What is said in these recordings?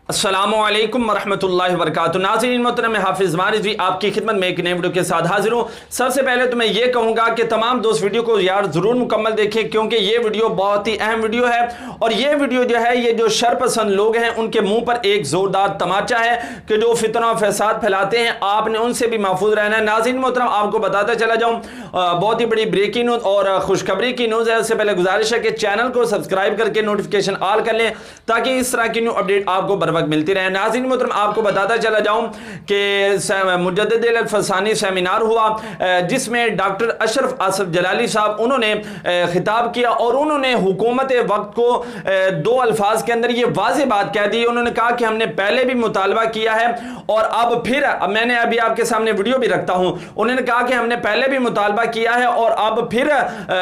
अस्सलामुअलैकुम वरहमतुल्लाहि वबरकातुहू। नाज़रीन मोहतरम, हाफिज़ मारिज़ भी आपकी खिदमत में एक नए वीडियो के साथ हाजिर हूँ। सबसे पहले तो मैं ये कहूँगा कि तमाम दोस्त वीडियो को यार ज़रूर मुकम्मल देखें, क्योंकि ये वीडियो बहुत ही अहम वीडियो है। और ये वीडियो जो है, ये जो शरपसंद लोग हैं उनके मुँह पर एक ज़ोरदार तमाचा है कि जो फितना फसाद फैलाते हैं, आपने उनसे भी महफूज रहना है। नाज़रीन मोहतरम, आपको बताता चला जाऊँ, बहुत ही बड़ी ब्रेकिंग न्यूज़ और खुशखबरी की न्यूज़ है। उससे पहले गुजारिश है कि चैनल को सब्सक्राइब करके नोटिफिकेशन ऑल कर लें, ताकि इस तरह की न्यू अपडेट आपको बर वक्त मिलती रहे। नाज़रीन मोहतरम, आपको बताता चला जाऊं कि मुजद्दिद अल-फसानी सेमिनार हुआ, जिसमें डॉक्टर अशरफ आसफ जलाली साहब उन्होंने खिताब किया और उन्होंने हुकूमत वक्त को दो अल्फाज के अंदर ये वाज़ेह बात कह दी। उन्होंने कहा कि हमने पहले भी मुतालबा किया है और अब फिर मैंने अभी आपके सामने वीडियो भी रखता हूं। उन्होंने कहा कि हमने पहले भी मुतालबा किया है और अब फिर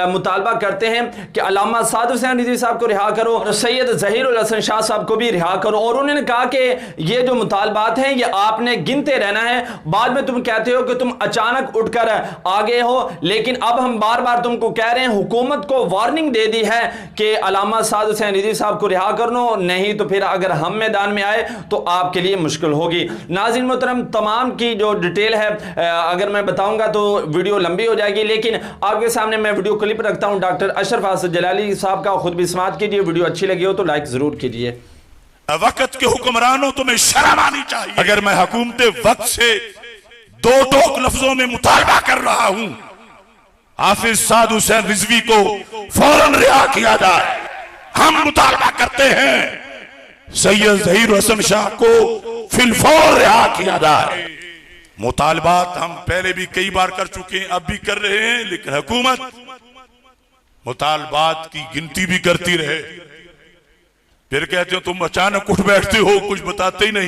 मुतालबा करते हैं कि अल्लामा साद हुसैन रिजवी साहब को रिहा करो और सैयद ज़हीर उल हसन शाह साहब को भी रिहा करो। और उन्होंने कहा कि ये जो मुतालबात हैं ये आपने गिनते रहना है। बाद में तुम कहते हो कि तुम अचानक उठकर आ गए हो, लेकिन अब हम बार बार तुमको कह रहे हैं, हुकूमत को वार्निंग दे दी है कि अल्लामा साद हुसैन रिजवी साहब को रिहा कर लो, नहीं तो फिर अगर हम मैदान में आए तो आपके लिए मुश्किल होगी। नाज़रीन मोहतरम, तमाम की जो डिटेल है अगर मैं बताऊंगा तो वीडियो लंबी हो जाएगी, लेकिन आपके सामने मैं वीडियो क्लिप रखता हूं डॉक्टर अशरफ आसफ जलाली साहब का। खुद भी समाअत कीजिए। वीडियो अच्छी लगी हो तो लाइक जरूर कीजिए। वक्त के हुक्मरानों तुम्हें शर्म आनी चाहिए। अगर मैं हुकूमत वक्त से दो टोक लफ्जों में मुतालबा कर रहा हूं, हाफिज साद हुसैन रिजवी को फौरन रिहा किया जाए। हम मुतालबा करते हैं सैयद ज़हीर हसन शाह को फिलफौर रिहा किया जाए। मुतालबात हम पहले भी कई बार कर चुके हैं, अब भी कर रहे हैं, लेकिन हुकूमत मुतालबात की गिनती भी करती रहे। फिर कहते हो तुम अचानक उठ बैठते हो, कुछ बताते ही नहीं।